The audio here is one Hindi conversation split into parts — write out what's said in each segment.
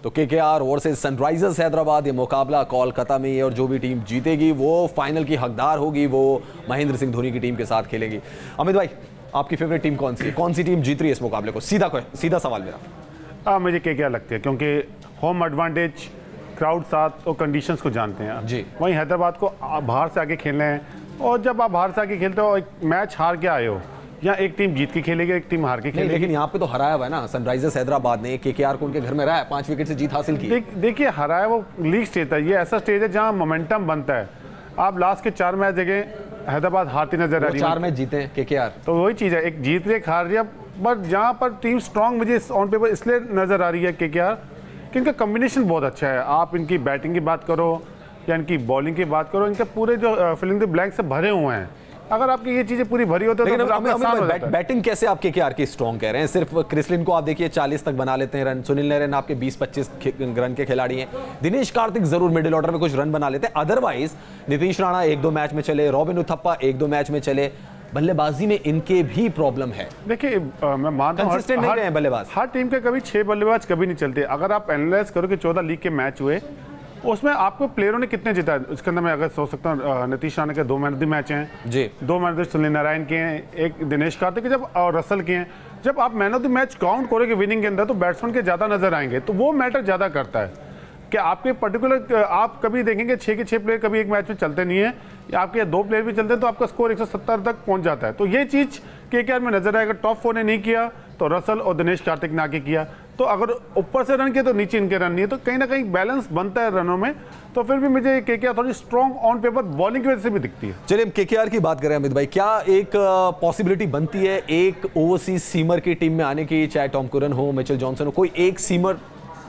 तो केकेआर वर्सेस सनराइजर्स हैदराबाद, ये मुकाबला कोलकाता में, और जो भी टीम जीतेगी वो फाइनल की हकदार होगी, वो महेंद्र सिंह धोनी की टीम के साथ खेलेगी। अमित भाई, आपकी फेवरेट टीम कौन सी है? कौन सी टीम जीत रही है इस मुकाबले को? सीधा सवाल मेरा। मुझे केकेआर लगती है, क्योंकि होम एडवांटेज, क्राउड साथ और कंडीशंस को जानते हैं जी। वहीं हैदराबाद को बाहर से आके खेलना है, और जब आप बाहर से आके खेलते हो, एक मैच हार के आए हो, या एक टीम जीत के खेलेगी, एक टीम हार के खेलेगी। लेकिन यहाँ पे तो हराया हुआ है ना सनराइजर्स हैदराबाद ने, केकेआर को उनके घर में रहा है, 5 विकेट से जीत हासिल की। देखिए, हराया वो लीग स्टेज है, ये ऐसा स्टेज है जहाँ मोमेंटम बनता है। आप लास्ट के 4 मैच देखें, हैदराबाद हारती नजर आ रही है। 4 मैच जीते हैं केकेआर, तो वही चीज़ है, एक जीत रही है, हार रही है, बट जहाँ पर टीम स्ट्रांग मुझे ऑन पेपर इसलिए नजर आ रही है केकेआर कि इनका कॉम्बिनेशन बहुत अच्छा है। आप इनकी बैटिंग की बात करो या इनकी बॉलिंग की बात करो, इनके पूरे जो फिलिंग द ब्लैंक से भरे हुए हैं। अगर आपकी ये चीजें पूरी भरी होती है तो बैटिंग कैसे आप केकेआर की स्ट्रांग कह रहे हैं? सिर्फ क्रिसलिन को आप देखिए 40 तक बना लेते हैं रन, सुनील नरेन आपके 20-25 रन के खिलाड़ी हैं, दिनेश कार्तिक जरूर मिडिल ऑर्डर में कुछ रन बना लेते हैं, अदरवाइज नीतीश राणा 1-2 मैच में चले, रॉबिन उथप्पा 1-2 मैच में चले, बल्लेबाजी में इनके भी प्रॉब्लम है। देखिए, मैं मानता हूं कंसिस्टेंट नहीं रहे हैं बल्लेबाज, हर टीम के कभी 6 बल्लेबाज कभी नहीं चलते। अगर आप एनालाइज करो कि 14 लीग के मैच हुए, उसमें आपको प्लेयरों ने कितने जीता है, उसके अंदर मैं अगर सोच सकता हूँ, नीतीश राणा के 2 मैन ऑफ द मैच हैं जी, 2 man of the Sunil Narayan के हैं, एक दिनेश कार्तिक जब और रसल के हैं। जब आप man of the match count करोगे विनिंग के अंदर, तो बैट्समैन के ज़्यादा नजर आएंगे, तो वो मैटर ज़्यादा करता है कि आपके पर्टिकुलर, आप कभी देखेंगे 6 के 6 प्लेयर कभी एक मैच में चलते नहीं है, या आपके 2 प्लेयर भी चलते हैं, तो आपका स्कोर 170 तक पहुंच जाता है। तो ये चीज़ केकेआर में नजर आएगा। टॉप 4 ने नहीं किया तो रसल और दिनेश कार्तिक ने आके किया, तो अगर ऊपर से रन किए तो नीचे इनके रन नहीं है, तो कहीं ना कहीं बैलेंस बनता है रनों में। तो फिर भी मुझे केकेआर थोड़ी स्ट्रॉन्ग ऑन पेपर बॉलिंग की वजह से भी दिखती है। चलिए हम केकेआर की बात करें अमित भाई, क्या एक पॉसिबिलिटी बनती है एक ओवरसीज सीमर की टीम में आने की? चाहे टॉम कुरन हो, मिचेल जॉनसन हो, कोई एक सीमर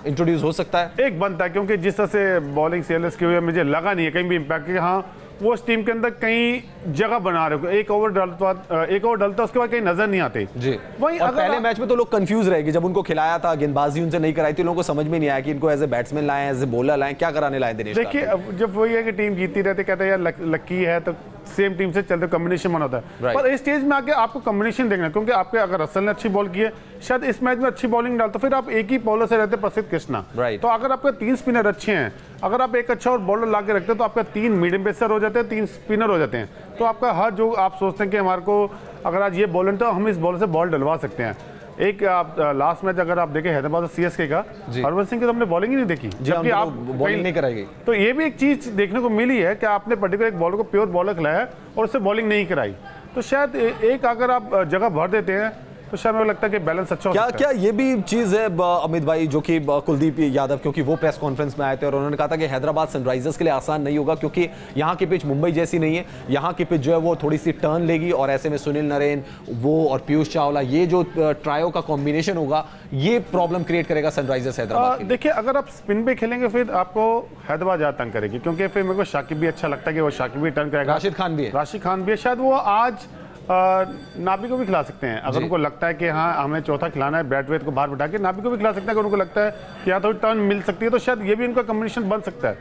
इंट्रोड्यूस हो सकता है? एक बनता है, क्योंकि जिस तरह से बॉलिंग सीएलएस की हुई है, मुझे लगा नहीं है कहीं भी इम्पैक्ट कि हाँ वो उस टीम के अंदर कहीं जगह बना रहे हो। एक ओवर डलता उसके बाद कहीं नजर नहीं आते जी। वही और पहले मैच में तो लोग कंफ्यूज रहेंगे, जब उनको खिलाया था, गेंदबाजी उनसे नहीं कराई थी, लोगों को समझ में नहीं आया कि इनको एज ए बैट्समैन लाए, एज ए बॉलर लाए, क्या कराने लाए दिनेश। देखिए, जब वही है कि टीम जीतती रहती, कहते हैं यार लकी है, तो सेम टीम से चलते कॉम्बिनेशन बना होता है, पर इस स्टेज में आके आपको कॉम्बिनेशन देखना, क्योंकि आपके अगर रसल ने अच्छी बॉल की है, शायद इस मैच में अच्छी बॉलिंग डालते, फिर आप एक ही बॉलर से रहते प्रसिद्ध कृष्णा, तो अगर आपके 3 स्पिनर अच्छे हैं, अगर आप एक अच्छा और बॉलर ला के रखते हैं, तो आपका 3 मीडियम पेसर हो जाते हैं, 3 स्पिनर हो जाते हैं, तो आपका हर जो आप सोचते हैं कि हमारे को अगर आज ये बॉलर, तो हम इस बॉलर से बॉल डलवा सकते हैं। एक आप लास्ट मैच अगर आप देखें हैदराबाद सीएसके का, हरभजन सिंह की तो हमने बॉलिंग ही नहीं देखी, जबकि आप बॉलिंग नहीं कराई गई। तो ये भी एक चीज देखने को मिली है कि आपने पर्टिकुलर एक बॉलर को प्योर बॉलर खिलाया और उससे बॉलिंग नहीं कराई, तो शायद एक अगर आप जगह भर देते हैं तो शायद मुझे लगता है कि बैलेंस अच्छा हो सकता है। क्या ये भी चीज़ है अमित भाई, जो कि कुलदीप यादव, क्योंकि वो प्रेस कॉन्फ्रेंस में आए थे और उन्होंने कहा था कि हैदराबाद सनराइजर्स के लिए आसान नहीं होगा, क्योंकि यहाँ की पिच मुंबई जैसी नहीं है, यहाँ की पिच जो है वो थोड़ी सी टर्न लेगी, और ऐसे में सुनील नरेन वो और पीयूष चावला, ये जो ट्रायो का कॉम्बिनेशन होगा, ये प्रॉब्लम क्रिएट करेगा सनराइजर्स हैदराबाद। देखिए, अगर आप स्पिन पे खेलेंगे फिर आपको हैदराबाद ज़्यादा तंग करेगी, क्योंकि फिर मेरे को शाकिब भी अच्छा लगता है कि वो शाकिब भी टर्न करेगा, राशिद खान भी है, शायद वो आज नाबी को भी खिला सकते हैं, अगर उनको लगता है कि हाँ हमें चौथा खिलाना है, बैटवेट को बाहर बैठा के नाबी को भी खिला सकते हैं, अगर उनको लगता है कि यहाँ थोड़ी टर्न मिल सकती है, तो शायद ये भी उनका कॉम्बिनेशन बन सकता है।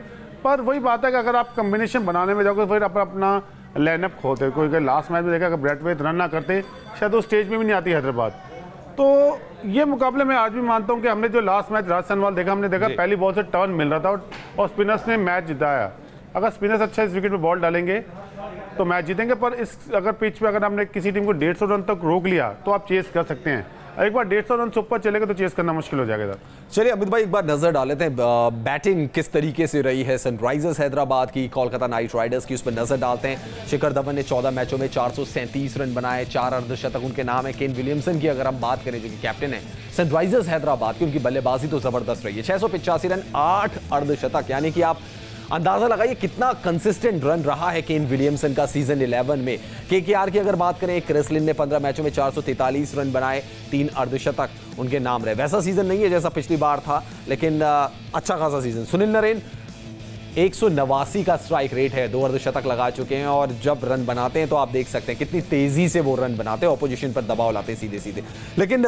पर वही बात है कि अगर आप कॉम्बिनेशन बनाने में जाओगे फिर अपना लाइनअप खोते, कोई लास्ट मैच में देखा अगर ब्रैथवेट रन ना करते, शायद वो स्टेज में भी नहीं आती हैदराबाद। तो ये मुकाबले में आज भी मानता हूँ कि हमने जो लास्ट मैच राज सनवाल देखा, हमने देखा पहली बॉल से टर्न मिल रहा था और स्पिनर्स ने मैच जिताया। अगर स्पिनर्स अच्छा इस विकेट में बॉल डालेंगे तो मैच जीतेंगे, पर इस अगर पिच पे अगर हमने किसी टीम को 150 रन तक रोक लिया तो आप चेस कर सकते हैं, एक बार 150 रन से ऊपर चलेगा तो चेस करना मुश्किल हो जाएगा। चलिए अमित भाई, एक बार नजर डाल लेते हैं बैटिंग किस तरीके से रही है सनराइजर्स हैदराबाद की, कोलकाता नाइट राइडर्स की, उस पर नजर डालते हैं। शिखर धवन ने 14 मैचों में 437 रन बनाए, 4 अर्धशतक उनके नाम है। केन विलियमसन की अगर हम बात करें, जो कि कैप्टन है सनराइजर्स हैदराबाद की, उनकी बल्लेबाजी तो जबरदस्त रही है, 685 रन, 8 अर्धशतक, यानी कि आप अंदाजा लगाइए कितना कंसिस्टेंट रन रहा है केन विलियमसन का सीजन 11 में। केकेआर की अगर बात करें, क्रिसलिन ने 15 मैचों में 443 रन बनाए, 3 अर्धशतक उनके नाम रहे। वैसा सीजन नहीं है जैसा पिछली बार था, लेकिन अच्छा खासा सीजन। सुनील नरेन 189 का स्ट्राइक रेट है, 2 अर्धशतक लगा चुके हैं, और जब रन बनाते हैं तो आप देख सकते हैं कितनी तेजी से वो रन बनाते हैं, ऑपोजिशन पर दबाव लाते हैं सीधे सीधे। लेकिन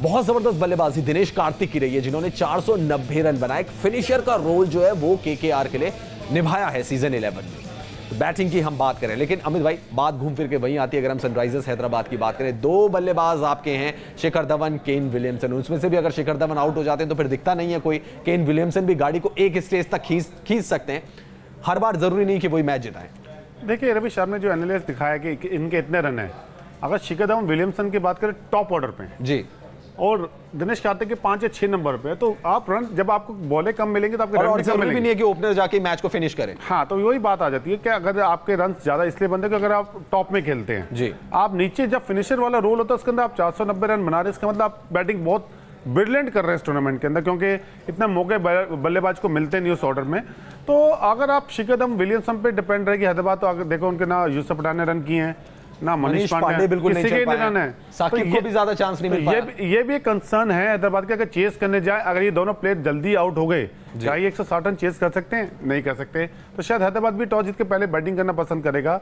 बहुत जबरदस्त बल्लेबाजी दिनेश कार्तिक की रही है, जिन्होंने 490 रन बनाए। फिनिशर का रोल जो है वो केकेआर के लिए निभाया है सीजन 11 में। बैटिंग की हम बात करें, लेकिन अमित भाई बात घूम फिर के वहीं आती है। अगर हम सनराइजर्स हैदराबाद की बात करें, 2 बल्लेबाज आपके हैं, शिखर धवन, केन विलियमसन। उसमें से भी अगर शिखर धवन आउट हो जाते हैं तो फिर दिखता नहीं है कोई। केन विलियमसन भी गाड़ी को एक स्टेज तक खींच सकते हैं। हर बार जरूरी नहीं कि वही मैच जिताएं। देखिए रवि शर्मा ने जो एनालिसिस दिखाया कि इनके इतने रन हैं, अगर शिखर धवन विलियमसन की बात करें टॉप ऑर्डर पे जी, और दिनेश कार्तिक के 5 या 6 नंबर पे, तो आप रन जब आपको बॉलें कम मिलेंगे तो आपके रन भी कम मिलेंगे। भी नहीं है कि ओपनर जाके मैच को फिनिश करें। हाँ, तो वही बात आ जाती है कि अगर आपके रन ज्यादा इसलिए बनते हैं कि अगर आप टॉप में खेलते हैं जी, आप नीचे जब फिनिशर वाला रोल होता है उसके अंदर आप 490 रन बना रहे हैं, इसका मतलब आप बैटिंग बहुत ब्रिलियंट कर रहे हैं इस टूर्नामेंट के अंदर, क्योंकि इतना मौके बल्लेबाज को मिलते नहीं उस ऑर्डर में। तो अगर आप शिखर धवन विलियमसन पे डिपेंड रहेगी हैदराबाद, तो अगर देखो उनके ना यूसुफ पठान ने रन किए हैं, ना मनीष पांडे बिल्कुल नहीं चल पाए हैं। साकिब को भी ज्यादा चांस नहीं मिल पाया। ये भी एक कंसर्न है हैदराबाद का, अगर चेस करने जाए, अगर ये दोनों प्लेयर जल्दी आउट हो गए, क्या ये 160 रन चेस कर सकते हैं? नहीं कर सकते। तो शायद हैदराबाद भी टॉस जीत के पहले बैटिंग करना पसंद करेगा,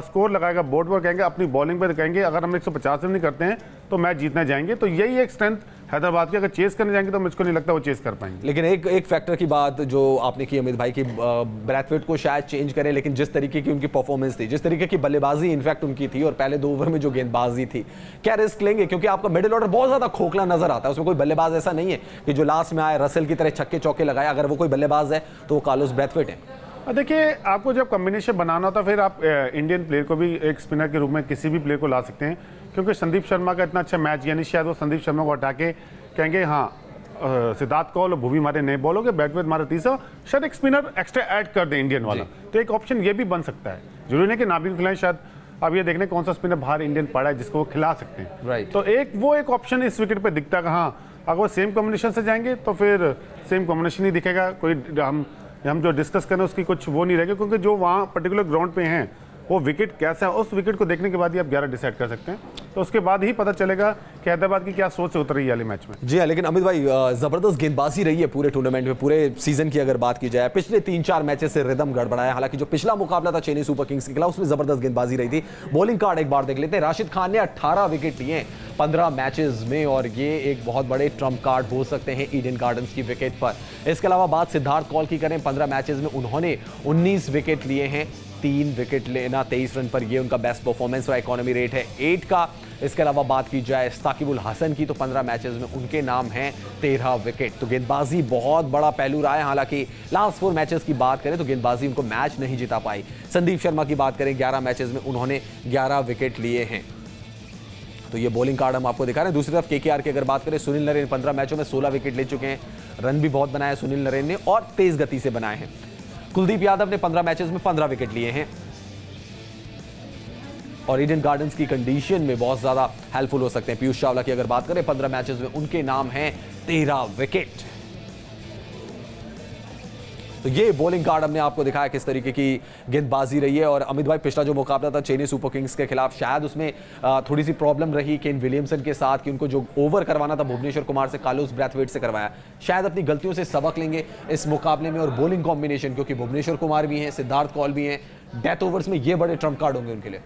स्कोर लगाएगा बोर्ड पर, कहेंगे अपनी बॉलिंग पर कहेंगे अगर हम 150 रन नहीं करते हैं तो मैच जीतने जाएंगे। तो यही एक स्ट्रेंथ हैदराबाद की, अगर चेस करने जाएंगे तो मुझको नहीं लगता वो चेस कर पाएंगे। लेकिन एक फैक्टर की बात जो आपने की अमित भाई की, ब्रैथवेट को शायद चेंज करें, लेकिन जिस तरीके की उनकी परफॉर्मेंस थी, जिस तरीके की बल्लेबाजी इनफैक्ट उनकी थी, और पहले 2 ओवर में जो गेंदबाजी थी, क्या रिस्क लेंगे? क्योंकि आपका मिडिल ऑर्डर बहुत ज्यादा खोखला नजर आता है, उसमें कोई बल्लेबाज ऐसा नहीं है कि जो लास्ट में आए रसेल की तरह छक्के चौके लगाए। अगर वो कोई बल्लेबाज है तो वो कार्लोस ब्रैथवेट है। देखिए, आपको जब कॉम्बिनेशन बनाना होता है फिर आप इंडियन प्लेयर को भी एक स्पिनर के रूप में किसी भी प्लेयर को ला सकते हैं, क्योंकि संदीप शर्मा का इतना अच्छा मैच, यानी शायद वो संदीप शर्मा को हटा के कहेंगे हाँ सिद्धार्थ कौल और भुवी मारे नए बॉल हो गए, ब्रैथवेट मारे तीसरा, शायद एक स्पिनर एक्स्ट्रा ऐड कर दे इंडियन वाला। तो एक ऑप्शन ये भी बन सकता है, जरूरी नहीं कि नाबिल खिलाएं, शायद अब ये देखने कौन सा स्पिनर बाहर इंडियन पड़ा है जिसको वो खिला सकते हैं। तो एक ऑप्शन इस विकेट पे दिखता है। हाँ, अगर वो सेम कॉम्बिनेशन से जाएंगे तो फिर सेम कॉम्बिनेशन ही दिखेगा, कोई हम जो डिस्कस करें उसकी कुछ वो नहीं रहेगा, क्योंकि जो वहाँ पर्टिकुलर ग्राउंड पे हैं वो विकेट कैसा है, उस विकेट को देखने के बाद ही आप 11 डिसाइड कर सकते हैं। तो उसके बाद ही पता चलेगा कि हैदराबाद की क्या सोच से उतर रही है वाले मैच में। जी हाँ, लेकिन अमित भाई जबरदस्त गेंदबाजी रही है पूरे टूर्नामेंट में, पूरे सीजन की अगर बात की जाए। पिछले 3-4 मैचेस से रिदम गड़बड़ाया, हालांकि जो पिछला मुकाबला था चेन्नई सुपर किंग्स के खिलाफ उसमें जबरदस्त गेंदबाजी रही थी। बॉलिंग कार्ड एक बार देख लेते हैं। राशिद खान ने 18 विकेट लिए 15 मैचेस में, और ये एक बहुत बड़े ट्रम्प कार्ड हो सकते हैं ईडन गार्डन्स की विकेट पर। इसके अलावा बात सिद्धार्थ कौल की करें, 15 मैचेस में उन्होंने 19 विकेट लिए हैं, 3 विकेट लेना 23 रन पर, ये उनका बेस्ट परफॉर्मेंस और इकोनॉमी रेट है 8 का। इसके अलावा बात की जाए साकिब अल हसन की, तो 15 मैचेस में उनके नाम हैं 13 विकेट। तो गेंदबाजी बहुत बड़ा पहलू रहा है। हालांकि लास्ट 4 मैचेस की बात करें तो गेंदबाजी उनको मैच नहीं जिता पाई। संदीप शर्मा की बात करें, 11 मैचेस में उन्होंने 11 विकेट लिए हैं। तो ये बॉलिंग कार्ड हम आपको दिखा रहे हैं। दूसरी तरफ केकेआर की अगर बात करें, सुनील नरेन 15 मैचों में 16 विकेट ले चुके हैं, रन भी बहुत बनाए सुनील नरेन ने और तेज गति से बनाए हैं। कुलदीप यादव ने 15 मैचेस में 15 विकेट लिए हैं, और ईडन गार्डन्स की कंडीशन में बहुत ज्यादा हेल्पफुल हो सकते हैं। पीयूष चावला की अगर बात करें, 15 मैचेस में उनके नाम हैं 13 विकेट। तो ये बॉलिंग कार्ड हमने आपको दिखाया किस तरीके की गेंदबाजी रही है। और अमित भाई, पिछला जो मुकाबला था चेन्नई सुपर किंग्स के खिलाफ, शायद उसमें थोड़ी सी प्रॉब्लम रही केन विलियमसन के साथ कि उनको जो ओवर करवाना था भुवनेश्वर कुमार से, कार्लोस ब्रैथवेट से करवाया। शायद अपनी गलतियों से सबक लेंगे इस मुकाबले में, और बॉलिंग कॉम्बिनेशन, क्योंकि भुवनेश्वर कुमार भी हैं, सिद्धार्थ कौल भी हैं, डेथ ओवर्स में ये बड़े ट्रम्प कार्ड होंगे उनके लिए।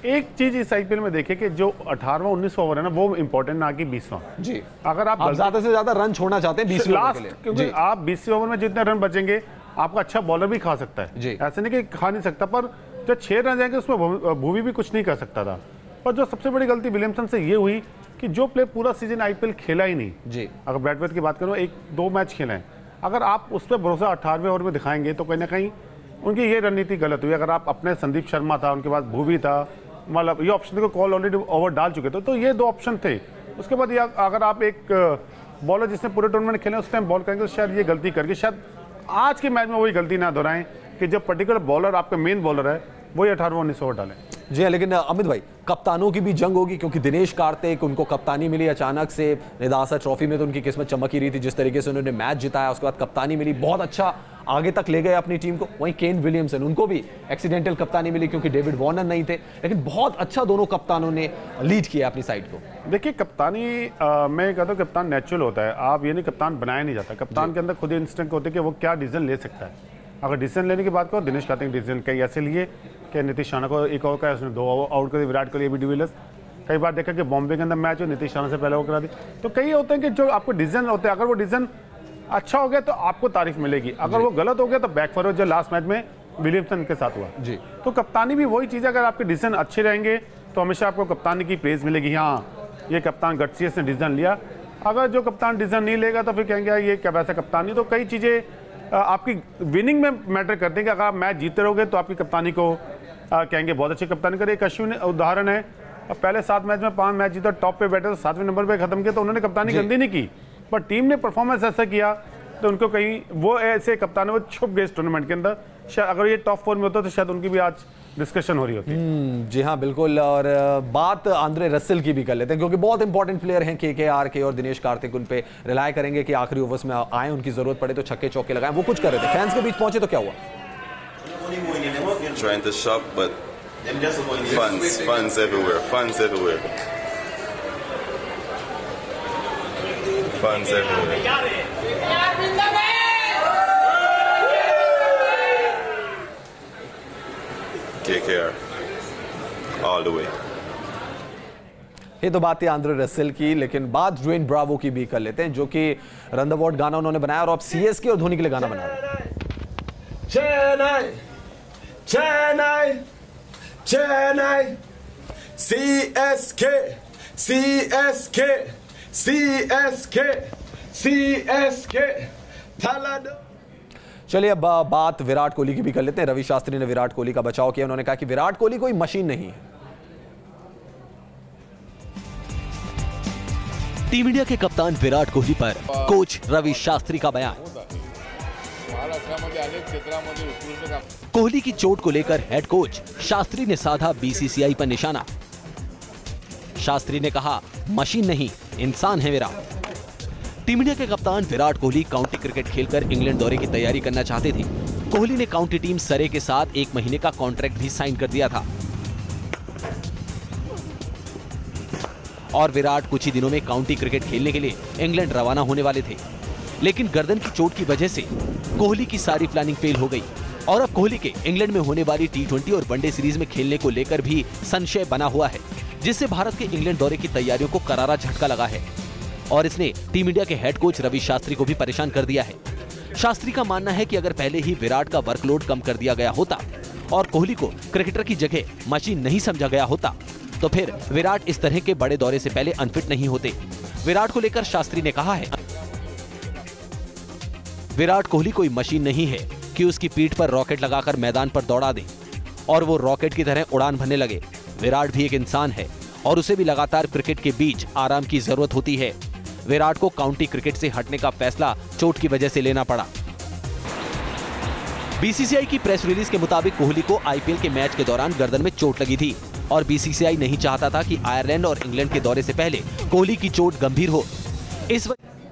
एक चीज इस आईपीएल में देखे कि जो 18वां 19वां ओवर है ना, वो इंपॉर्टेंट ना कि 20वां। जी, अगर आप ज्यादा से ज्यादा रन छोड़ना चाहते हैं 20वें ओवर के लिए, क्योंकि आप 20वें ओवर में जितने रन बचेंगे आपका अच्छा बॉलर भी खा सकता है, ऐसे नहीं कि खा नहीं सकता, पर जो 6 रन जाएंगे उसमें भूवी भी कुछ नहीं कर सकता था। पर जो सबसे बड़ी गलती विलियमसन से ये हुई कि जो प्लेयर पूरा सीजन आईपीएल खेला ही नहीं जी, अगर ब्रैथवेट की बात करो 1-2 मैच खेले हैं, अगर आप उस पर भरोसा 18वें ओवर में दिखाएंगे तो कहीं ना कहीं उनकी ये रणनीति गलत हुई। अगर आप अपने संदीप शर्मा था, उनके पास भूवी था, मतलब ये ऑप्शन को कॉल ऑलरेडी ओवर डाल चुके थे, तो ये 2 ऑप्शन थे। उसके बाद अगर आप एक बॉलर जिसने पूरे टूर्नामेंट खेले उस टाइम बॉल करेंगे तो शायद ये गलती करके शायद आज के मैच में वही गलती ना दोहराएं कि जब पर्टिकुलर बॉलर आपका मेन बॉलर है वही 18-19 ओवर डालें। जी हाँ, लेकिन अमित भाई, कप्तानों की भी जंग होगी, क्योंकि दिनेश कार्तिक, उनको कप्तानी मिली अचानक से। निदासा ट्रॉफी में तो उनकी किस्मत चमक ही रही थी, जिस तरीके से उन्होंने मैच जिताया, उसके बाद कप्तानी मिली, बहुत अच्छा आगे तक ले गए अपनी टीम को। वहीं केन विलियमसन, उनको भी एक्सीडेंटल कप्तानी मिली क्योंकि डेविड वार्नर नहीं थे, लेकिन बहुत अच्छा दोनों कप्तानों ने लीड किया अपनी साइड को। देखिए, कप्तानी मैं कहता हूँ कप्तान नेचुरल होता है, आप ये नहीं कप्तान बनाया नहीं जाता। कप्तान के अंदर खुद इंस्टिंक्ट होते हैं कि वो क्या डिसीजन ले सकता है। अगर डिसीजन लेने की बात करो, दिनेश कार्तिक डिसीजन कई ऐसे लिए कि नीतीश राणा को एक ओवर का उसने 2 आउट कर दी, विराट कोहली भी डिविलियर्स। कई बार देखा कि बॉम्बे के अंदर मैच हो, नीतीश राणा से पहले वो करा दी। तो कई होते हैं कि जो आपको डिसीजन होते हैं, अगर वो डिसीजन अच्छा हो गया तो आपको तारीफ मिलेगी, अगर वो गलत हो गया तो बैकफायर हो। जो लास्ट मैच में विलियमसन के साथ हुआ जी। तो कप्तानी भी वही चीज़ है, अगर आपके डिसीजन अच्छे रहेंगे तो हमेशा आपको कप्तानी की प्रेज मिलेगी, हाँ ये कप्तान गट्सियस ने डिसीजन लिया। अगर जो कप्तान डिसीजन नहीं लेगा तो फिर कहेंगे ये क्या वैसा कप्तानी। तो कई चीज़ें आपकी विनिंग में मैटर करते हैं कि अगर आप मैच जीतते रहोगे तो आपकी कप्तानी को कहेंगे बहुत अच्छी कप्तानी करे। एक अश्विन उदाहरण है, पहले 7 मैच में 5 मैच जीता, टॉप पे बैठे तो 7वें नंबर पे खत्म किया, तो उन्होंने कप्तानी गंदी नहीं की, पर टीम ने परफॉर्मेंस ऐसा किया तो उनको कहीं वो ऐसे कप्तान वो छुप गए इस टूर्नामेंट के अंदर। शायद अगर ये टॉप 4 में होता तो शायद उनकी भी आज डिस्कशन हो रही होती। जी हाँ बिल्कुल। और बात आंद्रे रसेल की भी कर लेते हैं क्योंकि बहुत इंपॉर्टेंट प्लेयर हैं केकेआर के और दिनेश कार्तिक उन पे रिलाय करेंगे कि आखिरी ओवर्स में आए, उनकी जरूरत पड़े तो छक्के चौके लगाएं। वो कुछ कर रहे थे, फैंस के बीच पहुंचे तो क्या हुआ? Trying to shop, but funds everywhere. Funds everywhere. KKR all the way. ये तो बात थी आंद्रे रसेल की, लेकिन बात ड्वेन ब्रावो की भी कर लेते हैं जो कि रन द वॉर्ड गाना उन्होंने बनाया और अब सीएसके और धोनी के लिए गाना बना रहे हैं। Chennai Chennai Chennai CSK CSK CSK CSK चलिए अब बात विराट कोहली की भी कर लेते हैं। रवि शास्त्री ने विराट कोहली का बचाव किया। उन्होंने कहा कि विराट कोहली कोई मशीन नहीं है। टीम इंडिया के कप्तान विराट कोहली पर कोच रवि शास्त्री का बयान। कोहली की चोट को लेकर हेड कोच शास्त्री ने साधा बीसीसीआई पर निशाना। शास्त्री ने कहा मशीन नहीं इंसान है विराट। टीम इंडिया के कप्तान विराट कोहली काउंटी क्रिकेट खेलकर इंग्लैंड दौरे की तैयारी करना चाहते थे। कोहली ने काउंटी टीम सरे के साथ 1 महीने का कॉन्ट्रैक्ट भी साइन कर दिया था और विराट कुछ ही दिनों में काउंटी क्रिकेट खेलने के लिए इंग्लैंड रवाना होने वाले थे। लेकिन गर्दन की चोट की वजह से कोहली की सारी प्लानिंग फेल हो गई और अब कोहली के इंग्लैंड में होने वाली T20 और वनडे सीरीज में खेलने को लेकर भी संशय बना हुआ है, जिससे भारत के इंग्लैंड दौरे की तैयारियों को करारा झटका लगा है और इसने टीम इंडिया के हेड कोच रवि शास्त्री को भी परेशान कर दिया है। शास्त्री का मानना है कि अगर पहले ही विराट का वर्कलोड कम कर दिया गया होता और कोहली को क्रिकेटर की जगह मशीन नहीं समझा गया होता तो फिर विराट इस तरह के बड़े दौरे से पहले अनफिट नहीं होते। विराट को लेकर शास्त्री ने कहा है, विराट कोहली कोई मशीन नहीं है कि उसकी पीठ पर रॉकेट लगाकर मैदान पर दौड़ा दे और वो रॉकेट की तरह उड़ान भरने लगे। विराट भी एक इंसान है और उसे भी लगातार क्रिकेट के बीच आराम की जरूरत होती है। विराट को काउंटी क्रिकेट से हटने का फैसला चोट की वजह से लेना पड़ा। बीसीसीआई की प्रेस रिलीज के मुताबिक कोहली को आईपीएल के मैच के दौरान गर्दन में चोट लगी थी और बीसीसीआई नहीं चाहता था कि आयरलैंड और इंग्लैंड के दौरे से पहले कोहली की चोट गंभीर हो। इस